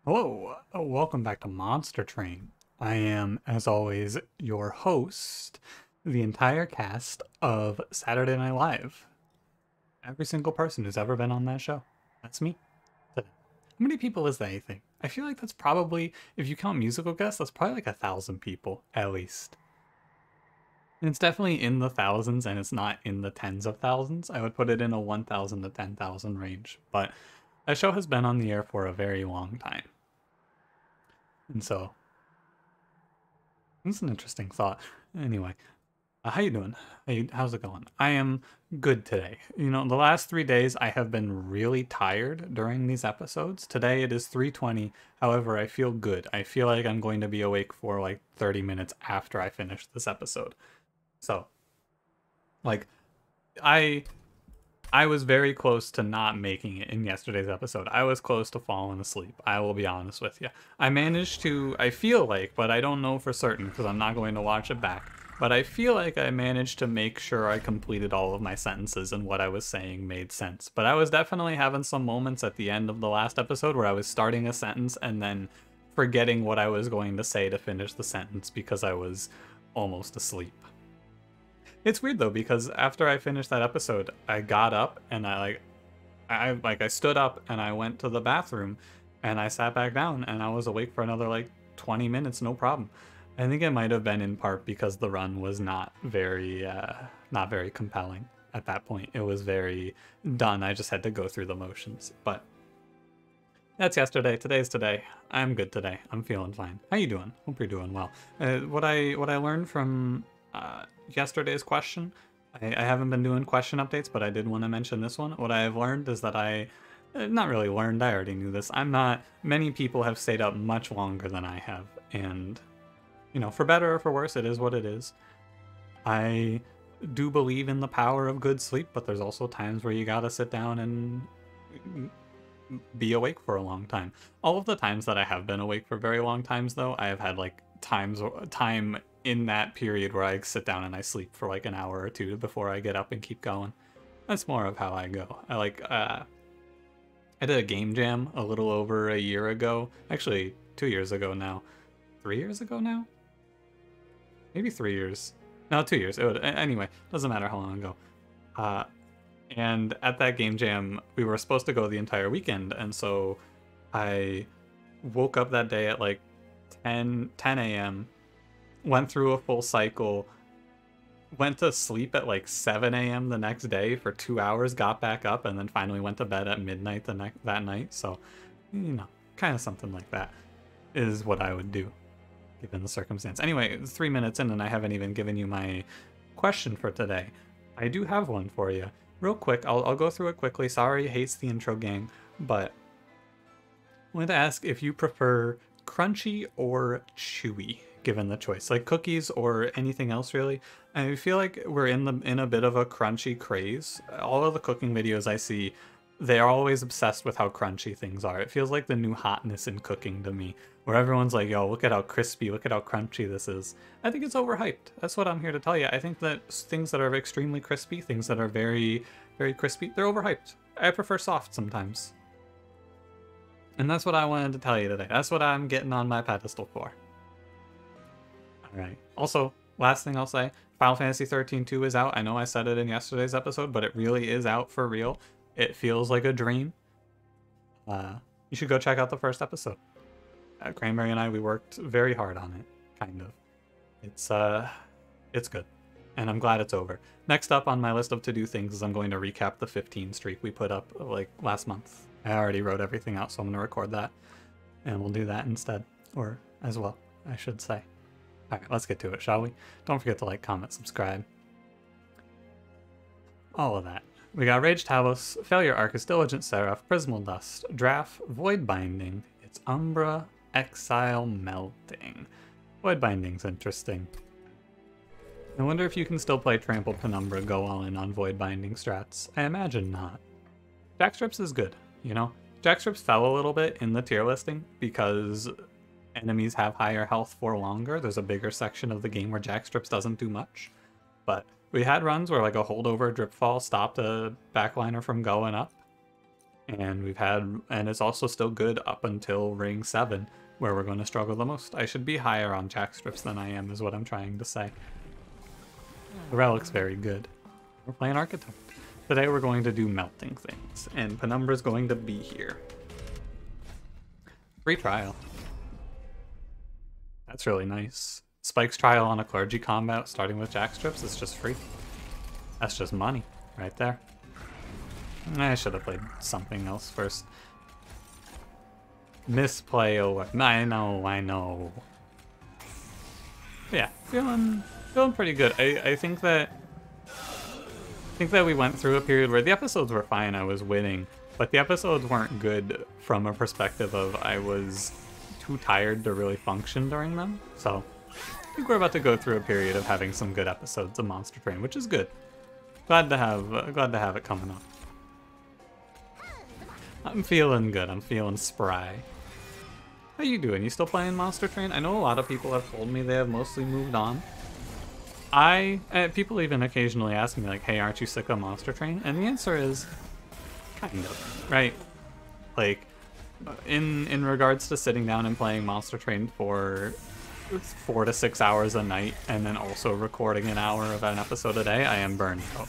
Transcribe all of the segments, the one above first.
Hello, welcome back to Monster Train. I am, as always, your host, the entire cast of Saturday Night Live. Every single person who's ever been on that show. That's me. How many people is that, you think? I feel like that's probably, if you count musical guests, that's probably like 1,000 people, at least. And it's definitely in the thousands, and it's not in the tens of thousands. I would put it in a 1,000 to 10,000 range. But that show has been on the air for a very long time. And so it's an interesting thought. Anyway, how you doing? How's it going? I am good today. You know, the last 3 days I have been really tired during these episodes. Today it is 3:20. However, I feel good. I feel like I'm going to be awake for like 30 minutes after I finish this episode. So, like, I I was very close to not making it in yesterday's episode. I was close to falling asleep. I will be honest with you. I managed to, I feel like, but I don't know for certain because I'm not going to watch it back. But I feel like I managed to make sure I completed all of my sentences and what I was saying made sense. But I was definitely having some moments at the end of the last episode where I was starting a sentence and then forgetting what I was going to say to finish the sentence because I was almost asleep. It's weird though because after I finished that episode, I got up and I stood up and I went to the bathroom and I sat back down and I was awake for another like 20 minutes, no problem. I think it might have been in part because the run was not very compelling at that point. It was very done. I just had to go through the motions. But that's yesterday. Today's today. I'm good today. I'm feeling fine. How you doing? Hope you're doing well. What I learned from yesterday's question. I haven't been doing question updates, but I did want to mention this one. What I have learned is that not really learned, I already knew this. Many people have stayed up much longer than I have. And, you know, for better or for worse, it is what it is. I do believe in the power of good sleep, but there's also times where you gotta sit down and be awake for a long time. All of the times that I have been awake for very long times, though, I have had like time in that period where I sit down and I sleep for like an hour or two before I get up and keep going. That's more of how I go. I did a game jam a little over a year ago. Actually, 2 years ago now. 3 years ago now? Maybe 3 years. No, 2 years. Anyway, doesn't matter how long ago. And at that game jam, we were supposed to go the entire weekend, and so I woke up that day at like 10 a.m., went through a full cycle, went to sleep at like 7 a.m. the next day for 2 hours, got back up, and then finally went to bed at midnight that night. So, you know, kind of something like that is what I would do given the circumstance. Anyway, 3 minutes in and I haven't even given you my question for today. I do have one for you. Real quick, I'll go through it quickly. Sorry, hates the intro gang, but I wanted to ask if you prefer crunchy or chewy, given the choice, like cookies or anything else really. I feel like we're in a bit of a crunchy craze. All of the cooking videos I see, they are always obsessed with how crunchy things are. It feels like the new hotness in cooking to me, where everyone's like, yo, look at how crispy, look at how crunchy this is. I think it's overhyped. That's what I'm here to tell you. I think that things that are extremely crispy, things that are very, very crispy, they're overhyped. I prefer soft sometimes. And that's what I wanted to tell you today. That's what I'm getting on my pedestal for. Alright. Also, last thing I'll say, Final Fantasy 13-2 is out. I know I said it in yesterday's episode, but it really is out for real. It feels like a dream. You should go check out the first episode. Cranberry and I, we worked very hard on it, kind of. It's good. And I'm glad it's over. Next up on my list of to-do things is I'm going to recap the 15 streak we put up like last month. I already wrote everything out, so I'm going to record that. And we'll do that instead. Or as well, I should say. Alright, let's get to it, shall we? Don't forget to like, comment, subscribe. All of that. We got Rage Talos, Failure Arcus, Diligent Seraph, Prismal Dust, Draft, Void Binding. It's Umbra, Exile, Melting. Void Binding's interesting. I wonder if you can still play Trample Penumbra, go all in on Void Binding strats. I imagine not. Jackstrips is good, you know? Jackstrips fell a little bit in the tier listing because enemies have higher health for longer. There's a bigger section of the game where Jackstrips doesn't do much. But we had runs where like a holdover drip fall stopped a backliner from going up. And it's also still good up until ring 7, where we're going to struggle the most. I should be higher on jack strips than I am, is what I'm trying to say. The relic's very good. We're playing Architect. Today we're going to do melting things, and Penumbra's going to be here. Free trial. That's really nice. Spike's trial on a clergy combat starting with jack strips is just free. That's just money right there. I should have played something else first. Misplay over. I know. Yeah, feeling pretty good. I think that we went through a period where the episodes were fine, I was winning, but the episodes weren't good from a perspective of I was too tired to really function during them. So I think we're about to go through a period of having some good episodes of Monster Train, which is good. Glad to have it coming up. I'm feeling good. I'm feeling spry. How you doing? You still playing Monster Train? I know a lot of people have told me they have mostly moved on. People even occasionally ask me like, hey, aren't you sick of Monster Train? And the answer is, kind of, right? Like, in regards to sitting down and playing Monster Train for 4 to 6 hours a night, and then also recording an hour of an episode a day, I am burned out.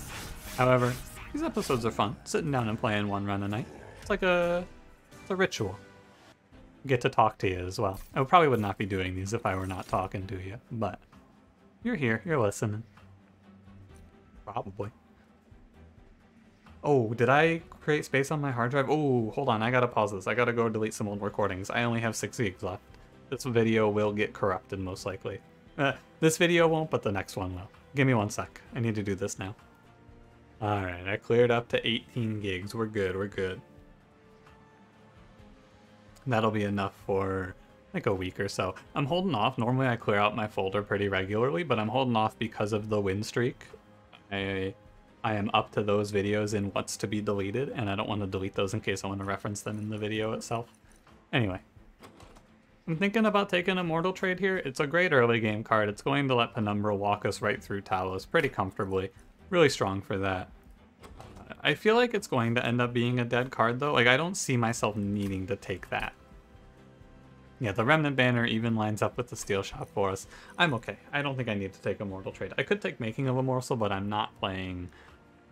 However, these episodes are fun. Sitting down and playing one run a night. It's like it's a ritual. Get to talk to you as well. I probably would not be doing these if I were not talking to you, but you're here, you're listening. Probably. Oh, did I create space on my hard drive? Oh, hold on, I gotta pause this. I gotta go delete some old recordings. I only have 6 gigs left. This video will get corrupted, most likely. This video won't, but the next one will. Give me 1 sec. I need to do this now. Alright, I cleared up to 18 gigs. We're good, we're good. That'll be enough for like a week or so. I'm holding off. Normally I clear out my folder pretty regularly, but I'm holding off because of the win streak. I am up to those videos in what's to be deleted, and I don't want to delete those in case I want to reference them in the video itself. Anyway. I'm thinking about taking a Mortal Trade here. It's a great early game card. It's going to let Penumbra walk us right through Talos pretty comfortably. Really strong for that. I feel like it's going to end up being a dead card though. Like, I don't see myself needing to take that. Yeah, the Remnant Banner even lines up with the Steel Shot for us. I'm okay. I don't think I need to take a Mortal Trade. I could take Making of a Morsel, but I'm not playing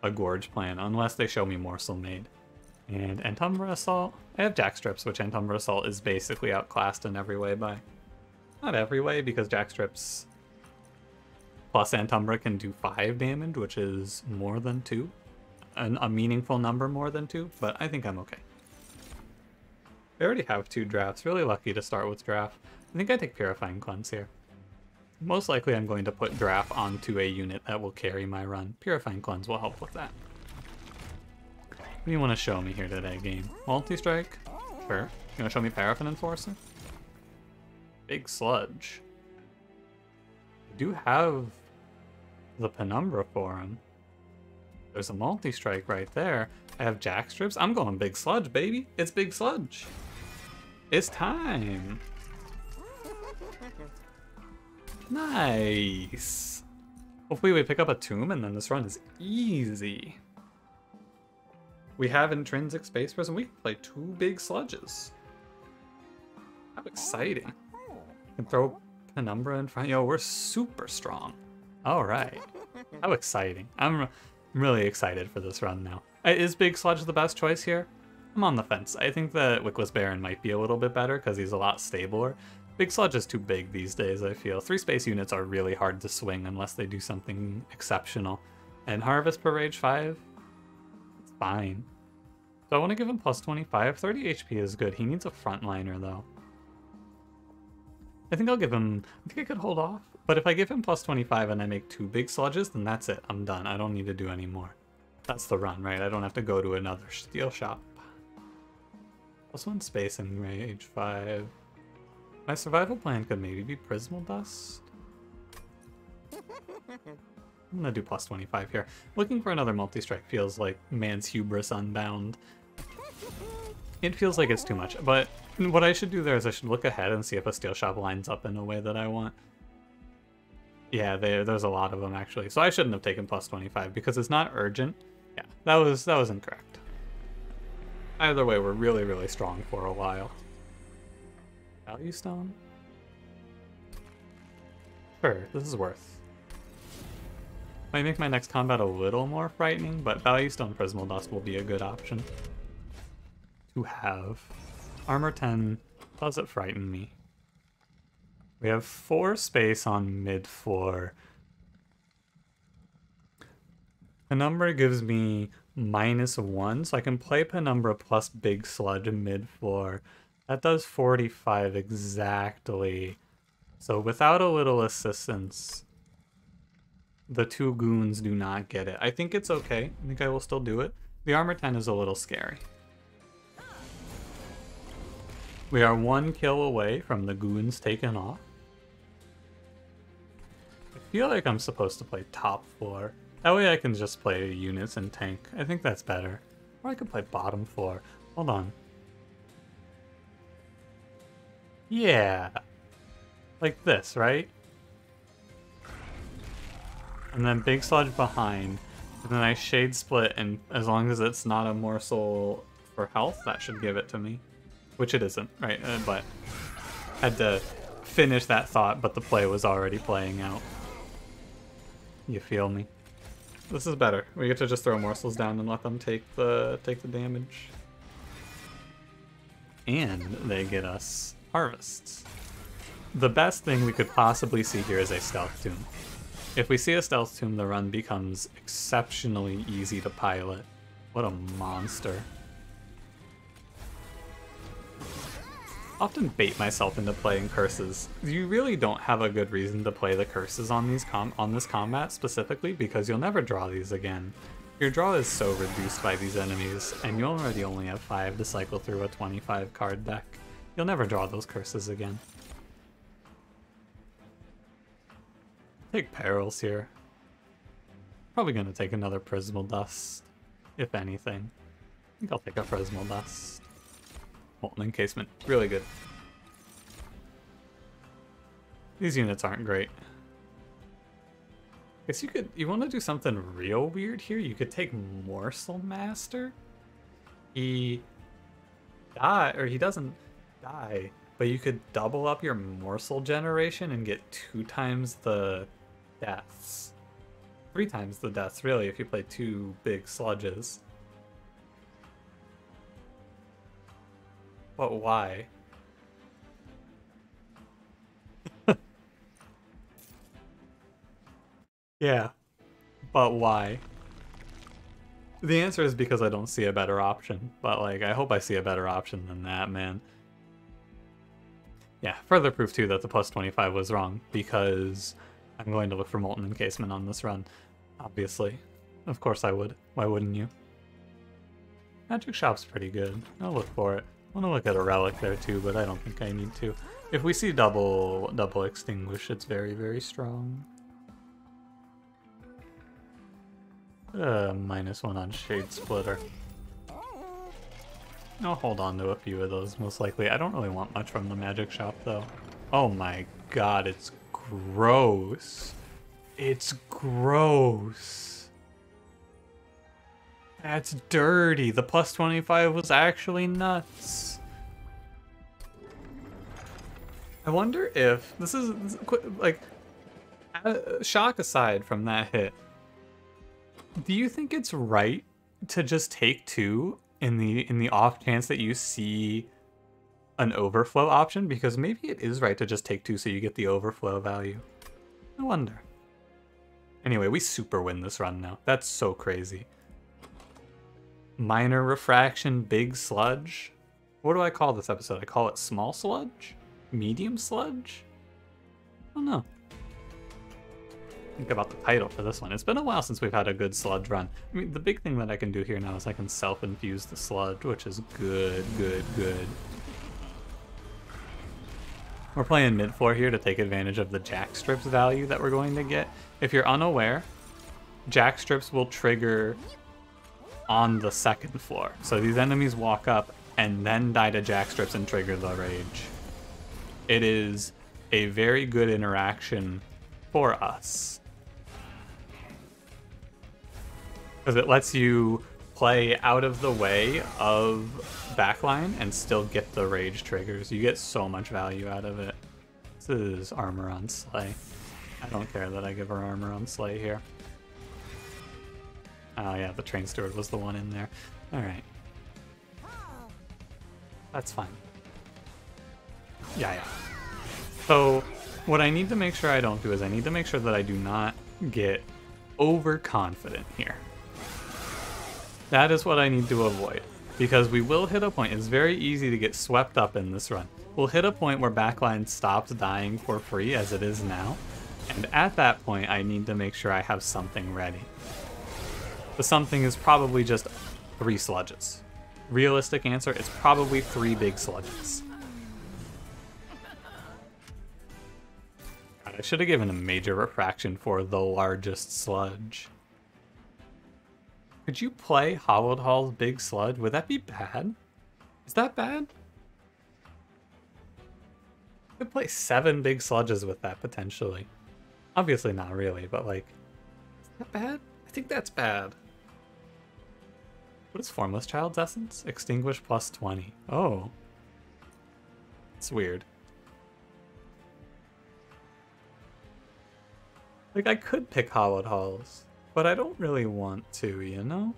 a Gorge plan unless they show me Morsel Made. And Antumbra Assault. I have Jack Strips, which Antumbra Assault is basically outclassed in every way by. Not every way, because Jack Strips plus Antumbra can do 5 damage, which is more than 2. A meaningful number more than 2, but I think I'm okay. I already have 2 drafts. Really lucky to start with draft. I think I take Purifying Cleanse here. Most likely I'm going to put draft onto a unit that will carry my run. Purifying Cleanse will help with that. What do you want to show me here today, game? Multi-strike? Sure. You want to show me Paraffin Enforcer? Big Sludge. I do have the Penumbra for him. There's a multi-strike right there. I have Jack Strips. I'm going Big Sludge, baby. It's Big Sludge. It's time. Nice. Hopefully we pick up a tomb and then this run is easy. We have intrinsic space prison. We can play 2 big sludges. How exciting. And throw Penumbra in front. Yo, we're super strong. All right. How exciting. I'm really excited for this run now. Is Big Sludge the best choice here? I'm on the fence. I think that Wickless Baron might be a little bit better because he's a lot stabler. Big Sludge is too big these days, I feel. 3 space units are really hard to swing unless they do something exceptional. And Harvest per Rage 5? It's fine. So I want to give him plus 25. 30 HP is good. He needs a frontliner, though. I think I'll give him... I think I could hold off. But if I give him plus 25 and I make 2 big sludges, then that's it. I'm done. I don't need to do any more. That's the run, right? I don't have to go to another steel shop. Plus 1 space and Rage 5. My survival plan could maybe be Prismal Dust. I'm gonna do plus 25 here. Looking for another multi-strike feels like man's hubris unbound. It feels like it's too much, but what I should do there is I should look ahead and see if a steel shop lines up in a way that I want. Yeah, there's a lot of them actually. So I shouldn't have taken plus 25 because it's not urgent. Yeah, that was incorrect. Either way, we're really, really strong for a while. Value Stone? Sure, this is worth. Might make my next combat a little more frightening, but Value Stone Prismal Dust will be a good option to have. Armor 10 doesn't frighten me. We have 4 space on mid 4. Penumbra gives me -1, so I can play Penumbra plus Big Sludge in mid 4. That does 45 exactly. So without a little assistance, the 2 goons do not get it. I think it's okay. I think I will still do it. The armor 10 is a little scary. We are 1 kill away from the goons taken off. I feel like I'm supposed to play top 4. That way I can just play units and tank. I think that's better. Or I could play bottom 4. Hold on. Yeah. Like this, right? And then Big Sludge behind. And then I Shade Split, and as long as it's not a morsel for health, that should give it to me. Which it isn't, right? But had to finish that thought, but the play was already playing out. You feel me? This is better. We get to just throw morsels down and let them take the damage. And they get us harvests. The best thing we could possibly see here is a Stealth Tomb. If we see a Stealth Tomb, the run becomes exceptionally easy to pilot. What a monster. Often bait myself into playing curses. You really don't have a good reason to play the curses on these on this combat specifically, because you'll never draw these again. Your draw is so reduced by these enemies, and you already only have 5 to cycle through a 25 card deck. You'll never draw those curses again. Take perils here. Probably gonna take another Prismal Dust, if anything. I think I'll take a Prismal Dust. Molten Encasement, really good. These units aren't great. Guess you want to do something real weird here? You could take Morsel Master. He doesn't die, but you could double up your morsel generation and get 2 times the deaths. 3 times the deaths, really, if you play 2 big sludges. But why? Yeah, but why? The answer is because I don't see a better option, but like, I hope I see a better option than that, man. Yeah, further proof too that the plus 25 was wrong, because I'm going to look for Molten Encasement on this run, obviously. Of course I would. Why wouldn't you? Magic Shop's pretty good. I'll look for it. I want to look at a relic there too, but I don't think I need to. If we see double extinguish, it's very, very strong. -1 on Shade Splitter. I'll hold on to a few of those, most likely. I don't really want much from the Magic Shop, though. Oh my god, it's gross. It's gross. That's dirty. The plus 25 was actually nuts. I wonder if... This is like... shock aside from that hit. Do you think it's right to just take 2 in the off chance that you see an overflow option? Because maybe it is right to just take 2 so you get the overflow value. I wonder. Anyway, we super win this run now. That's so crazy. Minor Refraction, Big Sludge. What do I call this episode? I call it Small Sludge? Medium Sludge? I don't know. Think about the title for this one. It's been a while since we've had a good sludge run. I mean, the big thing that I can do here now is I can self-infuse the sludge, which is good, good, good. We're playing mid-4 here to take advantage of the Jack Strips value that we're going to get. If you're unaware, Jack Strips will trigger on the 2nd floor. So these enemies walk up and then die to Jack Strips and trigger the rage. It is a very good interaction for us, because it lets you play out of the way of backline and still get the rage triggers. You get so much value out of it. This is armor on Slay. I don't care that I give her armor on Slay here. Oh yeah, the Train Steward was the one in there. Alright. That's fine. Yeah. So, what I need to make sure I don't do is I need to make sure that I do not get overconfident here. That is what I need to avoid. Because we will hit a point, it's very easy to get swept up in this run. We'll hit a point where backline stops dying for free as it is now. And at that point, I need to make sure I have something ready. The something is probably just 3 sludges. Realistic answer, it's probably 3 big sludges. God, I should have given a major refraction for the largest sludge. Could you play Hollowed Hall's big sludge? Would that be bad? Is that bad? I could play 7 big sludges with that potentially. Obviously not really, but like, is that bad? I think that's bad. What is Formless Child's Essence? Extinguish plus 20. Oh. It's weird. Like, I could pick Hollowed Halls, but I don't really want to, you know?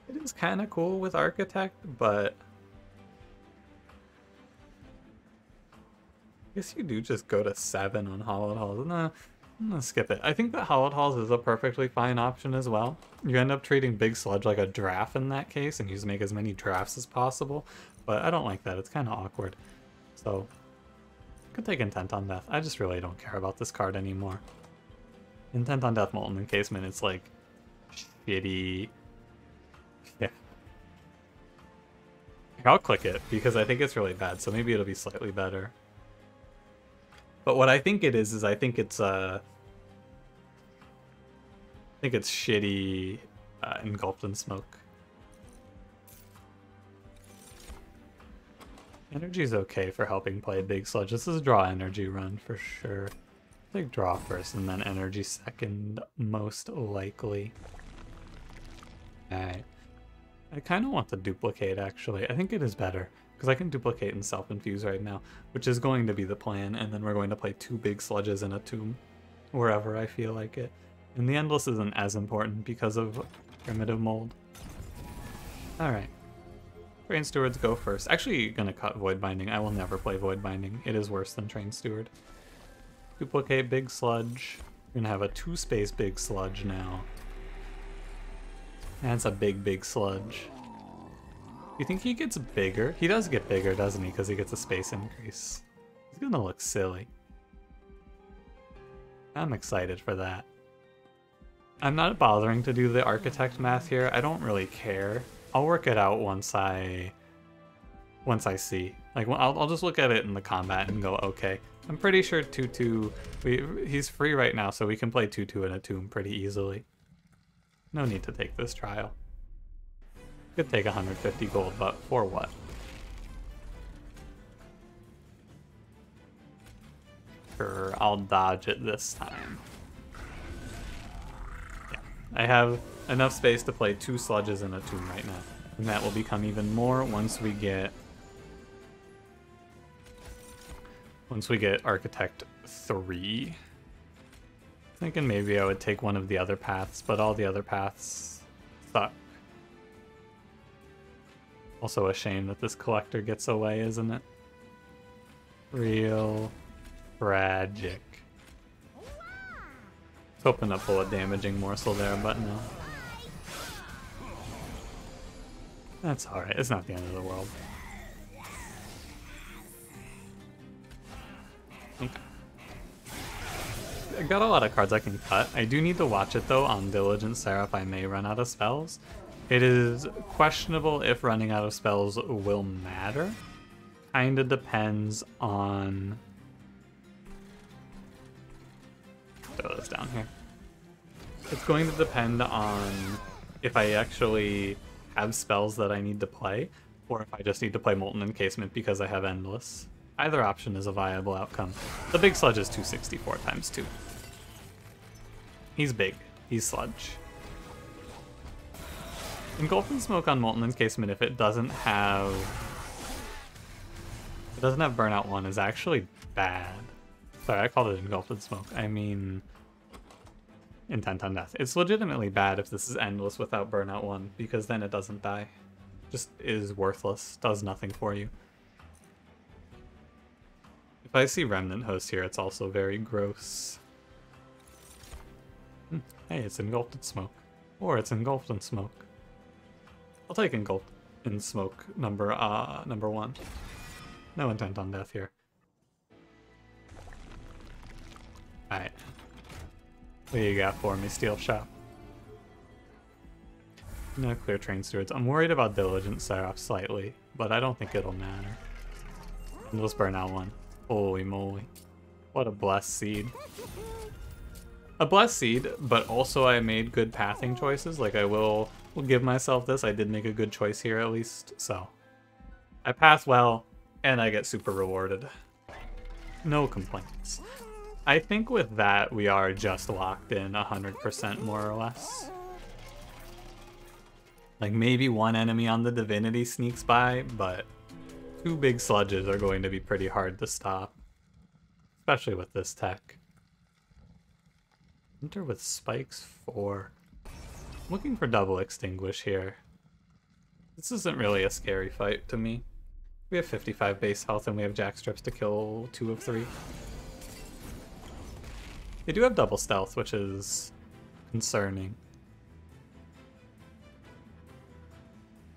It is kind of cool with Architect, but I guess you do just go to 7 on Hollowed Halls. Nah, I'm gonna skip it. I think that Hollowed Halls is a perfectly fine option as well. You end up treating Big Sludge like a draft in that case, and you just make as many drafts as possible, but I don't like that. It's kind of awkward. So, could take Intent on Death. I just really don't care about this card anymore. Intent on Death, Molten Encasement, it's like shitty. Yeah. I'll click it because I think it's really bad, so maybe it'll be slightly better. But what I think it is I think it's shitty Engulfed in Smoke. Energy's okay for helping play Big Sludge. This is a draw energy run for sure. Take draw first and then energy second, most likely. Alright. I kind of want to duplicate actually. I think it is better because I can duplicate and self-infuse right now, which is going to be the plan, and then we're going to play 2 big sludges in a tomb wherever I feel like it. And the Endless isn't as important because of Primitive Mold. Alright. Train Stewards go first. Actually, gonna cut Void Binding. I will never play Void Binding. It is worse than Train Steward. Duplicate Big Sludge. We're gonna have a 2-space Big Sludge now. That's a big sludge. You think he gets bigger? He does get bigger, doesn't he? Because he gets a space increase. He's gonna look silly. I'm excited for that. I'm not bothering to do the Architect math here. I don't really care. I'll work it out once I see. Like, I'll just look at it in the combat and go, okay. I'm pretty sure 2-2, he's free right now, so we can play 2-2 in a tomb pretty easily. No need to take this trial. Could take 150 gold, but for what? Sure, I'll dodge it this time. Yeah, I have enough space to play 2 sludges in a tomb right now. And that will become even more once we get Architect 3. Thinking maybe I would take one of the other paths, but all the other paths suck. Also a shame that this collector gets away, isn't it? Real tragic. I was hoping to pull a damaging morsel there, but no. That's alright, it's not the end of the world. Okay. I got a lot of cards I can cut. I do need to watch it though. On Diligent Seraph I may run out of spells. It is questionable if running out of spells will matter. Kinda depends on... Throw this down here. It's going to depend on if I actually have spells that I need to play, or if I just need to play Molten Encasement because I have Endless. Either option is a viable outcome. The Big Sludge is 264 times 2. He's big. He's Sludge. Engulfing Smoke on Molten Encasement, if it doesn't have Burnout 1, is actually bad. Sorry, I called it Engulfed Smoke. I mean Intent on Death. It's legitimately bad if this is endless without Burnout 1, because then it doesn't die. Just is worthless. Does nothing for you. If I see Remnant Host here, it's also very gross. Hey, it's Engulfed in Smoke. Or it's Engulfed in Smoke. I'll take Engulfed in Smoke number 1. No Intent on Death here. Alright. What do you got for me, Steel Shop? No clear Train Stewards. I'm worried about Diligent Seraph slightly, but I don't think it'll matter. Let's burn out one. Holy moly. What a blessed seed. A blessed seed, but also I made good pathing choices. Like, I will give myself this. I did make a good choice here at least, so. I path well, and I get super rewarded. No complaints. I think with that, we are just locked in 100% more or less. Like, maybe one enemy on the Divinity sneaks by, but 2 big sludges are going to be pretty hard to stop. Especially with this tech. Enter with spikes 4. I'm looking for double extinguish here. This isn't really a scary fight to me. We have 55 base health and we have jackstrips to kill 2 of 3. They do have double stealth, which is concerning.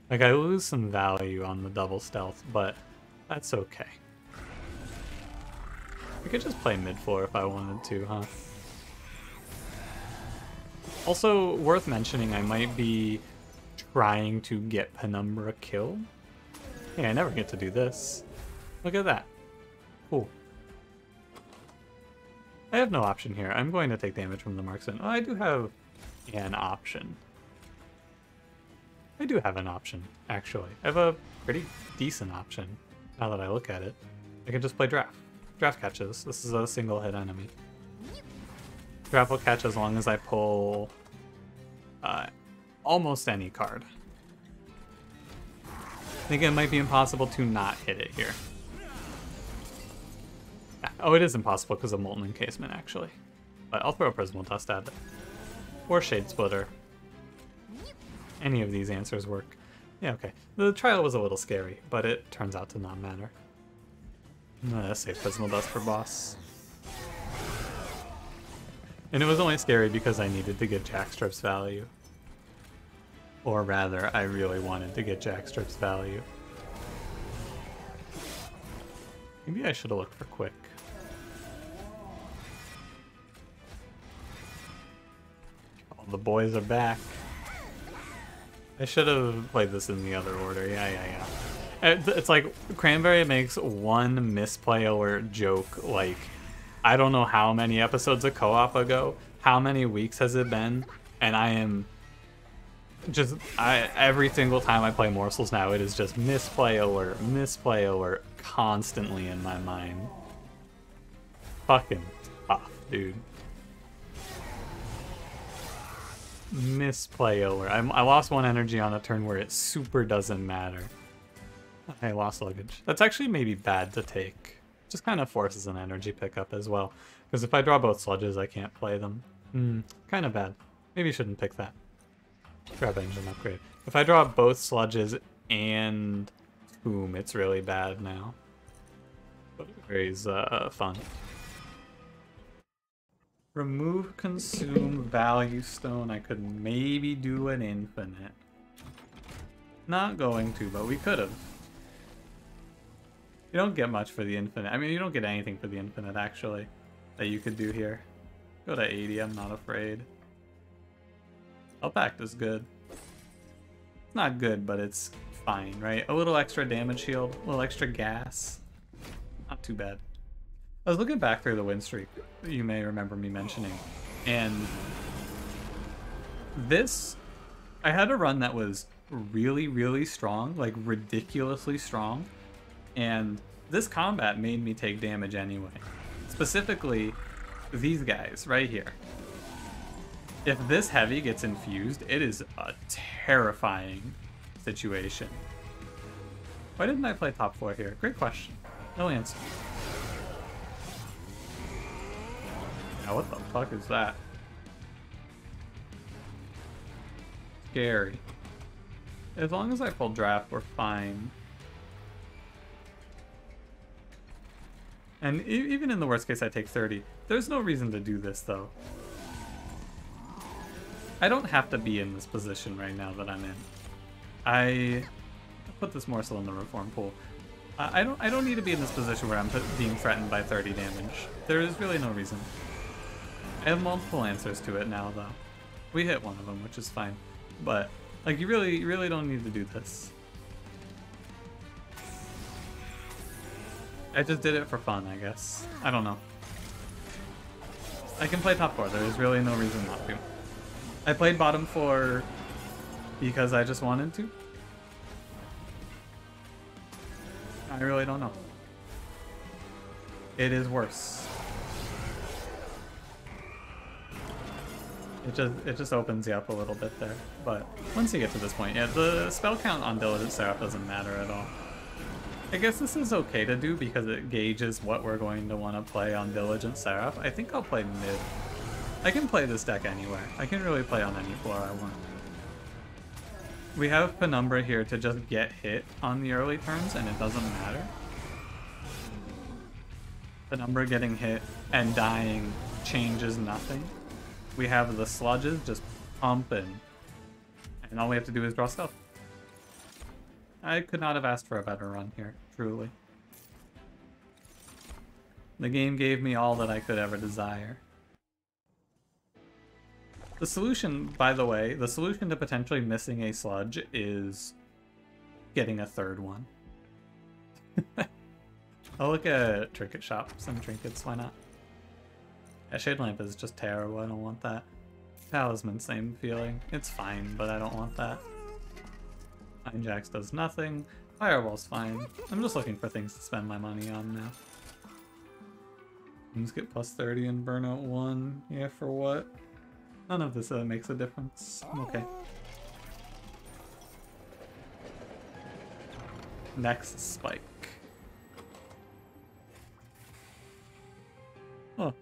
Like, I lose some value on the double stealth, but that's okay. I could just play mid-floor if I wanted to, huh? Also, worth mentioning, I might be trying to get Penumbra killed. Hey, I never get to do this. Look at that. Cool. I have no option here. I'm going to take damage from the marksman. Oh, I do have an option. I do have an option, actually. I have a pretty decent option, now that I look at it. I can just play draft. Draft catches. This is a single hit enemy. Draft will catch as long as I pull almost any card. I think it might be impossible to not hit it here. Yeah. Oh, it is impossible because of Molten Encasement, actually. But I'll throw a Prismal Dust at it. Or Shade Splitter. Any of these answers work. Yeah, okay. The trial was a little scary, but it turns out to not matter. I'm gonna save Prismal Dust for boss. And it was only scary because I needed to get Jackstrip's value. Or rather, I really wanted to get Jackstrip's value. Maybe I should have looked for Quick. Oh, the boys are back. I should have played this in the other order. Yeah. It's like, Cranberry makes one misplay alert joke, like, I don't know how many episodes of co-op ago, how many weeks has it been, and I am just, every single time I play Morsels now, it is just misplay alert, constantly in my mind. Fucking tough, dude. Misplay alert. I lost 1 energy on a turn where it super doesn't matter. I lost luggage. That's actually maybe bad to take. Just kind of forces an energy pickup as well. Because if I draw both sludges, I can't play them. Kind of bad. Maybe you shouldn't pick that. Grab engine upgrade. If I draw both sludges and Tomb, it's really bad now. But it's fun. Remove consume value stone. I could maybe do an infinite. Not going to, but we could have. You don't get much for the infinite. I mean, you don't get anything for the infinite, actually, that you could do here. Go to 80, I'm not afraid. Pact is good. It's not good, but it's fine, right? A little extra damage shield, a little extra gas. Not too bad. I was looking back through the win streak, you may remember me mentioning, and this, I had a run that was really, really strong, like ridiculously strong, and this combat made me take damage anyway. Specifically, these guys right here. If this heavy gets infused, it is a terrifying situation. Why didn't I play top 4 here? Great question. No answer. Now what the fuck is that? Scary. As long as I pull draft, we're fine. And even in the worst case, I take 30. There's no reason to do this, though. I don't have to be in this position right now that I'm in. I put this morsel in the reform pool. I don't need to be in this position where I'm being threatened by 30 damage. There is really no reason. I have multiple answers to it now, though. We hit one of them, which is fine. But like, you really don't need to do this. I just did it for fun, I guess. I don't know. I can play top 4. There is really no reason not to. I played bottom 4 because I just wanted to. I really don't know. It is worse. It just opens you up a little bit there. But once you get to this point, yeah, the spell count on Diligent Seraph doesn't matter at all. I guess this is okay to do because it gauges what we're going to want to play on Diligent Seraph. I think I'll play mid. I can play this deck anywhere. I can really play on any floor I want. We have Penumbra here to just get hit on the early turns, and it doesn't matter. Penumbra getting hit and dying changes nothing. We have the Sludges just pumping, and all we have to do is draw stuff. I could not have asked for a better run here, truly. The game gave me all that I could ever desire. The solution, by the way, the solution to potentially missing a Sludge is getting a third one. I'll look at Trinket Shop, some trinkets, why not? Yeah, Shade Lamp is just terrible, I don't want that. Talisman, same feeling. It's fine, but I don't want that. Nine Jacks does nothing. Fireball's fine. I'm just looking for things to spend my money on now. Let's get plus 30 and burnout 1. Yeah, for what? None of this makes a difference. I'm okay. Next spike. Oh.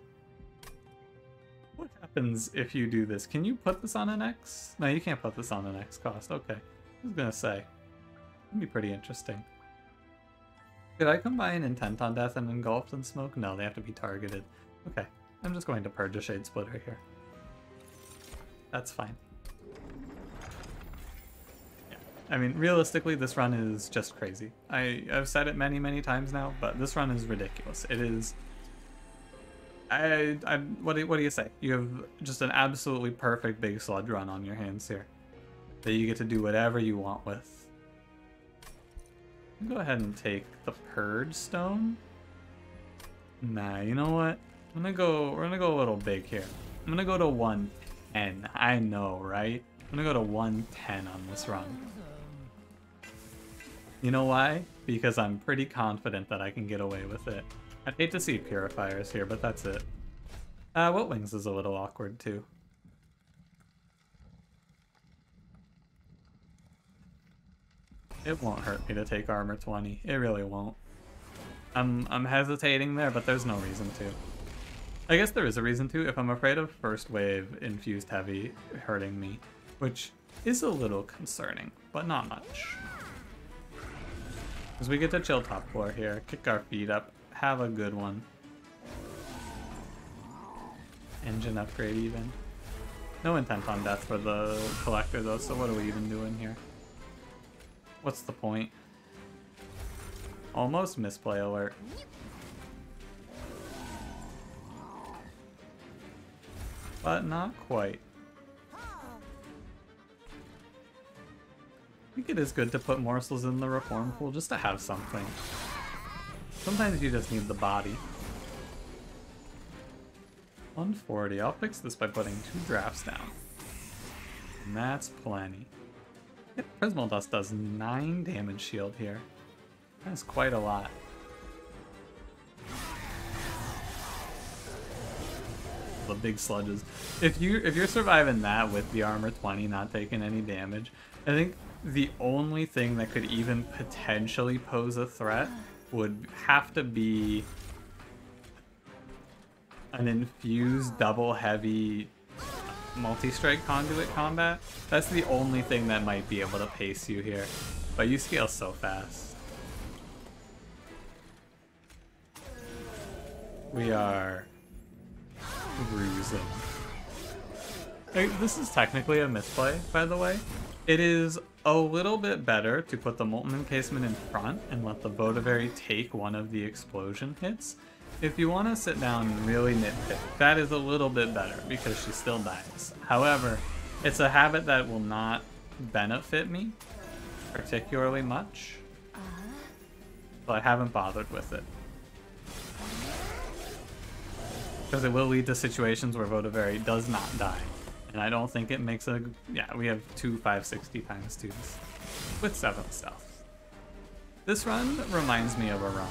What happens if you do this? Can you put this on an X? No, you can't put this on an X cost. Okay. I was gonna say. It'd be pretty interesting. Did I combine Intent on Death and Engulfed in Smoke? No, they have to be targeted. Okay. I'm just going to purge a Shade Splitter here. That's fine. Yeah. I mean, realistically, this run is just crazy. I've said it many times now, but this run is ridiculous. It is... what do you say? You have just an absolutely perfect big Sludge run on your hands here that you get to do whatever you want with. Go ahead and take the Purge Stone. Nah, you know what? We're gonna go a little big here. I'm gonna go to 110. I know, right? I'm gonna go to 110 on this run. You know why? Because I'm pretty confident that I can get away with it. I'd hate to see Purifiers here, but that's it. What Wings is a little awkward too. It won't hurt me to take armor 20. It really won't. I'm hesitating there, but there's no reason to. I guess there is a reason to if I'm afraid of first wave infused heavy hurting me, which is a little concerning, but not much. As we get to chill top floor here, kick our feet up, have a good one. Engine upgrade even. No Intent on Death for the collector though, so what are we even doing here? What's the point? Almost misplay alert. But not quite. I think it is good to put morsels in the reform pool just to have something. Sometimes you just need the body. 140. I'll fix this by putting 2 drafts down. And that's plenty. Yep, Prismal Dust does 9 damage shield here. That's quite a lot. the big sludges. If you're surviving that with the armor 20, not taking any damage, I think the only thing that could even potentially pose a threat would have to be an infused double heavy multi-strike conduit combat. That's the only thing that might be able to pace you here. But you scale so fast. We are cruising. This is technically a misplay, by the way. It is a little bit better to put the Molten Encasement in front and let the Votavary take one of the explosion hits. If you want to sit down and really nitpick, that is a little bit better because she still dies. However, it's a habit that will not benefit me particularly much, so I haven't bothered with it. Because it will lead to situations where Votavary does not die. And I don't think it makes a... Yeah, we have 2 560 times 2s with 7 stealth. This run reminds me of a run.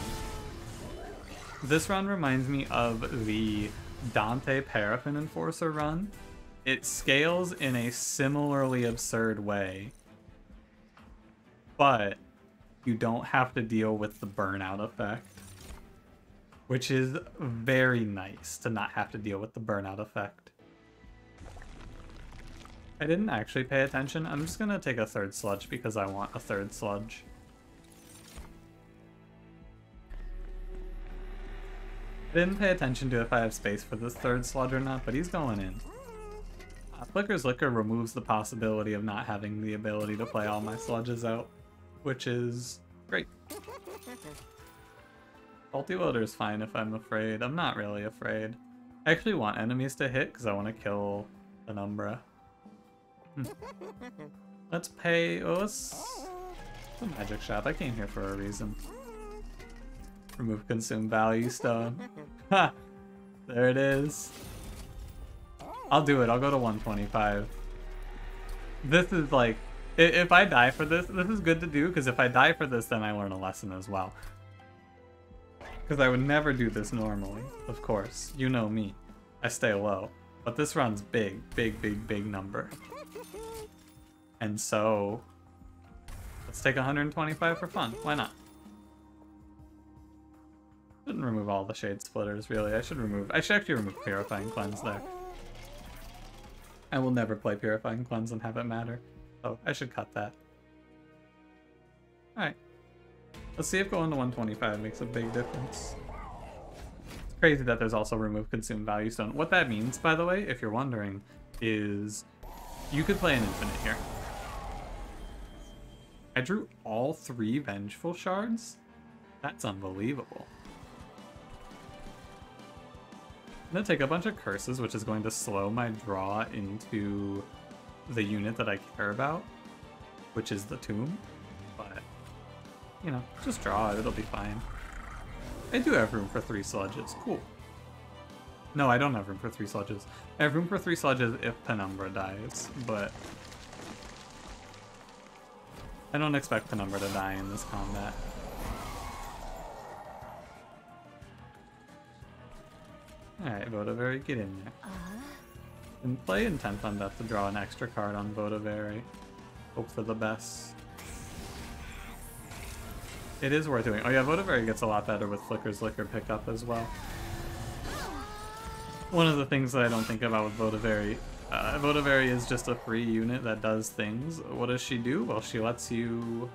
This run reminds me of the Dante Paraffin Enforcer run. It scales in a similarly absurd way, but you don't have to deal with the burnout effect, which is very nice to not have to deal with the burnout effect. I didn't actually pay attention. I'm just gonna take a third sludge because I want a third sludge. I didn't pay attention to if I have space for this third sludge or not, but he's going in. Flicker's Liquor removes the possibility of not having the ability to play all my sludges out, which is great. Multi-loader is fine if I'm afraid. I'm not really afraid. I actually want enemies to hit because I want to kill an Umbra. Let's pay... Oh, let's... a magic shop. I came here for a reason. Remove Consume Value Stone. Ha! There it is. I'll do it. I'll go to 125. This is like... If I die for this, this is good to do, because if I die for this, then I learn a lesson as well. Because I would never do this normally, of course. You know me. I stay low. But this run's big, big, big, big number. And so... let's take 125 for fun. Why not? Shouldn't remove all the Shade Splitters, really. I should actually remove Purifying Cleanse there. I will never play Purifying Cleanse and have it matter. So I should cut that. Alright. Let's see if going to 125 makes a big difference. It's crazy that there's also Remove Consume Value Stone. What that means, by the way, if you're wondering, is you could play an Infinite here. I drew all 3 Vengeful Shards? That's unbelievable. I'm going to take a bunch of curses, which is going to slow my draw into the unit that I care about, which is the tomb. But, you know, just draw it, it'll be fine. I do have room for 3 sludges. Cool. No, I don't have room for 3 sludges. I have room for 3 sludges if Penumbra dies, but I don't expect Penumbra to die in this combat. Alright, Votavary, get in there. And play Intent on Death to draw an extra card on Votavary. Hope for the best. It is worth doing. Oh yeah, Votavary gets a lot better with Flicker's Liquor pickup as well. One of the things that I don't think about with Votavary, Votavary is just a free unit that does things. What does she do? Well, she lets you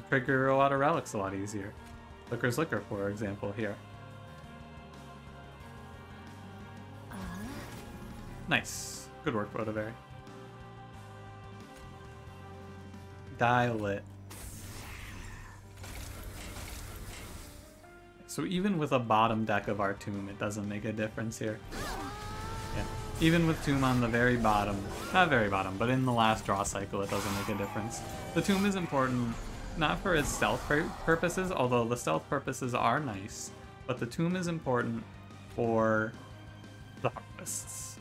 trigger a lot of relics a lot easier. Flicker's Liquor, for example, here. Nice. Good work, Votavary. Dial it. So even with a bottom deck of our Tomb, it doesn't make a difference here. Yeah. Even with Tomb on the very bottom, not very bottom, but in the last draw cycle, it doesn't make a difference. The Tomb is important, not for its stealth purposes, although the stealth purposes are nice, but the Tomb is important for the harvests.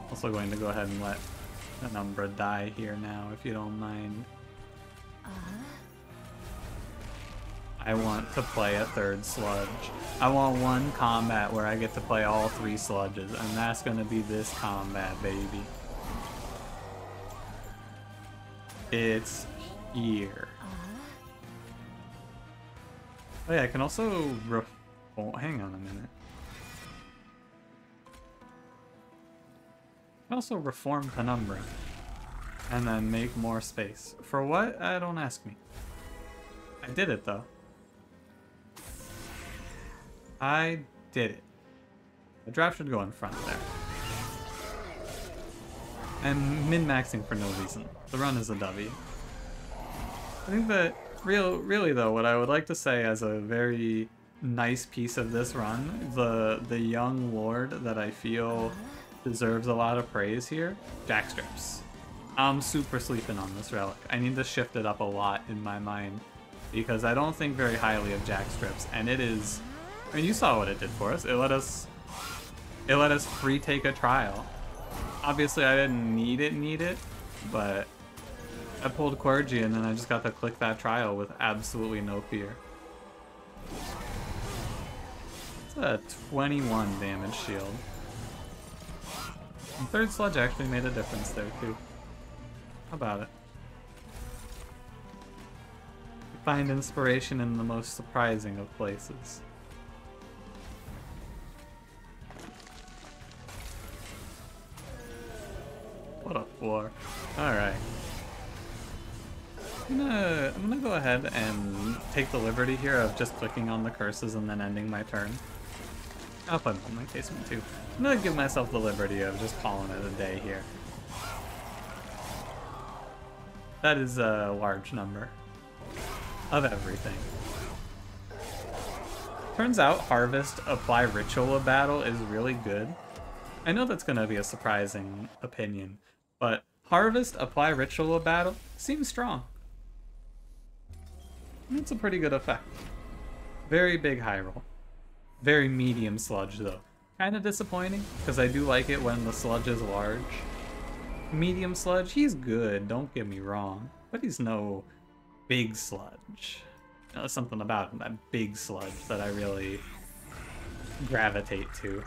Also going to go ahead and let an Umbra die here now, if you don't mind. I want to play a third Sludge. I want one combat where I get to play all 3 Sludges, and that's gonna be this combat, baby. It's here. Oh yeah, I can also oh, hang on a minute. I can also reform Penumbra. And then make more space. For what? Don't ask me. I did it though. I did it. The draft should go in front there. And min-maxing for no reason. The run is a W. I think that really though, what I would like to say as a very nice piece of this run, the young lord that I feel deserves a lot of praise here, Jackstrips. I'm super sleeping on this relic. I need to shift it up a lot in my mind because I don't think very highly of Jackstrips, and it is. I mean, you saw what it did for us. It let us free take a trial. Obviously, I didn't need it, but I pulled Quergy and then I just got to click that trial with absolutely no fear. It's a 21 damage shield. And third Sludge actually made a difference there too. How about it? You find inspiration in the most surprising of places. What a floor. Alright. I'm gonna go ahead and take the liberty here of just clicking on the curses and then ending my turn. I'll play my casement too. I'm gonna give myself the liberty of just calling it a day here. That is a large number of everything. Turns out Harvest Apply Ritual of Battle is really good. I know that's gonna be a surprising opinion, but Harvest Apply Ritual of Battle seems strong. It's a pretty good effect. Very big high roll. Very medium Sludge though. Kinda disappointing, because I do like it when the Sludge is large. Medium Sludge, he's good, don't get me wrong, but he's no big Sludge. You know, there's something about him, that big Sludge, that I really gravitate to.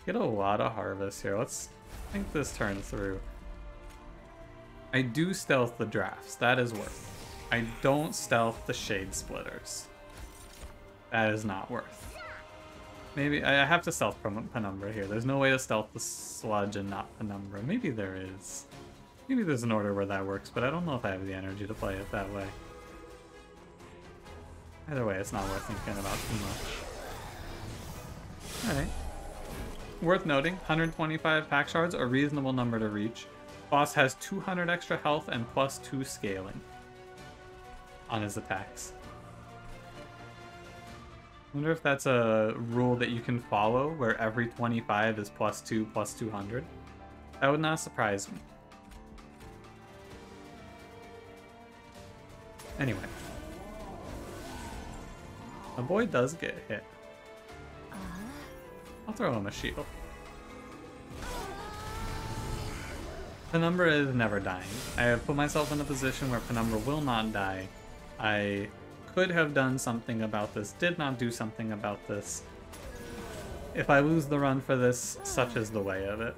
Get a lot of harvest here. Let's think this turn through. I do stealth the drafts, that is worth. I don't stealth the Shade Splitters. That is not worth. Maybe I have to stealth Penumbra here. There's no way to stealth the Sludge and not Penumbra. Maybe there is. Maybe there's an order where that works, but I don't know if I have the energy to play it that way. Either way, it's not worth thinking about too much. Alright. Worth noting, 125 pack shards, a reasonable number to reach. Boss has 200 extra health and +2 scaling on his attacks. I wonder if that's a rule that you can follow, where every 25 is +2 +200. That would not surprise me. Anyway. The boy does get hit. I'll throw him a shield. Penumbra is never dying. I have put myself in a position where Penumbra will not die. I could have done something about this, did not do something about this. If I lose the run for this, such is the way of it.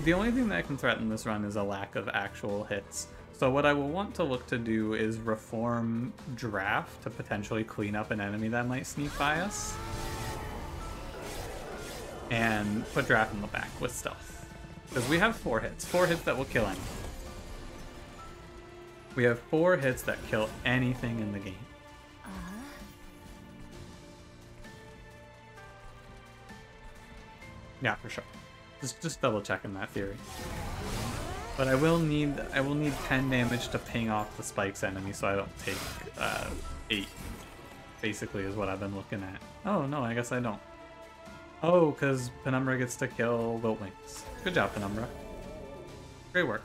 The only thing that can threaten this run is a lack of actual hits. So what I will want to look to do is reform Draft to potentially clean up an enemy that might sneak by us. And put Draft in the back with stealth. Because we have 4 hits. 4 hits that will kill anything. We have 4 hits that kill anything in the game. Yeah, for sure. Just double checking that theory. But I will need 10 damage to ping off the spikes enemy so I don't take 8. Basically is what I've been looking at. Oh no, I guess I don't. Oh, because Penumbra gets to kill Wiltwings. Good job, Penumbra. Great work.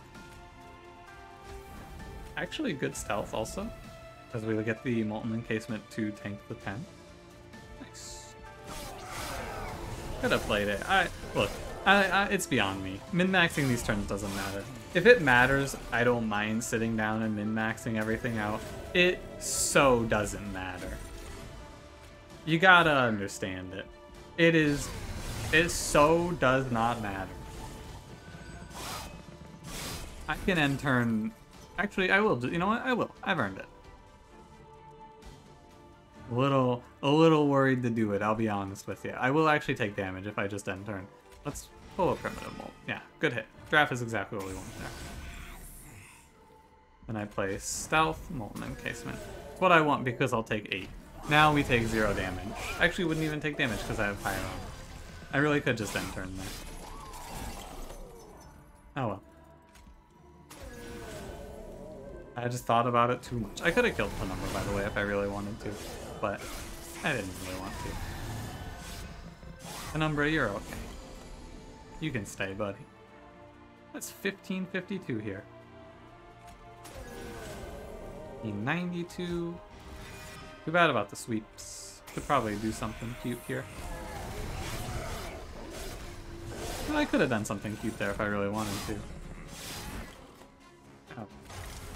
Actually, good stealth also, because we get the Molten Encasement to tank the 10. Nice. Could have played it. Look, It's beyond me. Min-maxing these turns doesn't matter. If it matters, I don't mind sitting down and min-maxing everything out. It so doesn't matter. You gotta understand it. It so does not matter. I can end turn... Actually, I will. You know what? I will. I've earned it. A little worried to do it, I'll be honest with you. I will actually take damage if I just end turn. Let's pull a primitive molt. Yeah, good hit. Draft is exactly what we want there. Then I play Stealth, Molten Encasement. It's what I want because I'll take 8. Now we take 0 damage. Actually wouldn't even take damage because I have Fire on. I really could just end turn there. Oh well. I just thought about it too much. I could have killed Penumbra, by the way, if I really wanted to. But I didn't really want to. Penumbra, you're okay. You can stay, buddy. That's 1552 here. 92. Too bad about the sweeps. Could probably do something cute here. Well, I could have done something cute there if I really wanted to. Oh.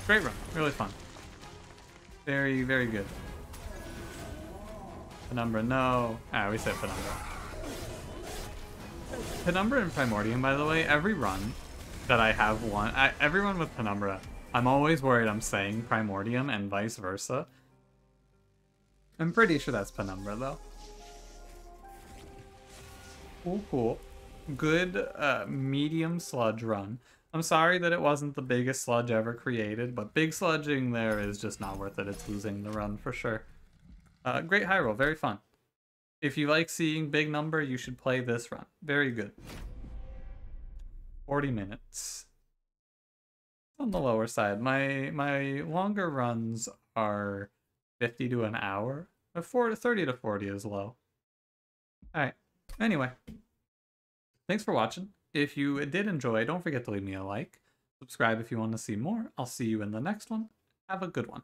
Great run. Really fun. Very, very good. Penumbra, no. Ah, we said Penumbra. Penumbra and Primordium, by the way, every run that I have won, every run with Penumbra, I'm always worried I'm saying Primordium and vice versa. I'm pretty sure that's Penumbra, though. Cool, cool. Good medium sludge run. I'm sorry that it wasn't the biggest sludge ever created, but big sludging there is just not worth it. It's losing the run for sure. Great high roll, very fun. If you like seeing big number, you should play this run. Very good. 40 minutes. On the lower side. My longer runs are 50 to an hour. 30 to 40 is low. Alright. Anyway. Thanks for watching. If you did enjoy, don't forget to leave me a like. Subscribe if you want to see more. I'll see you in the next one. Have a good one.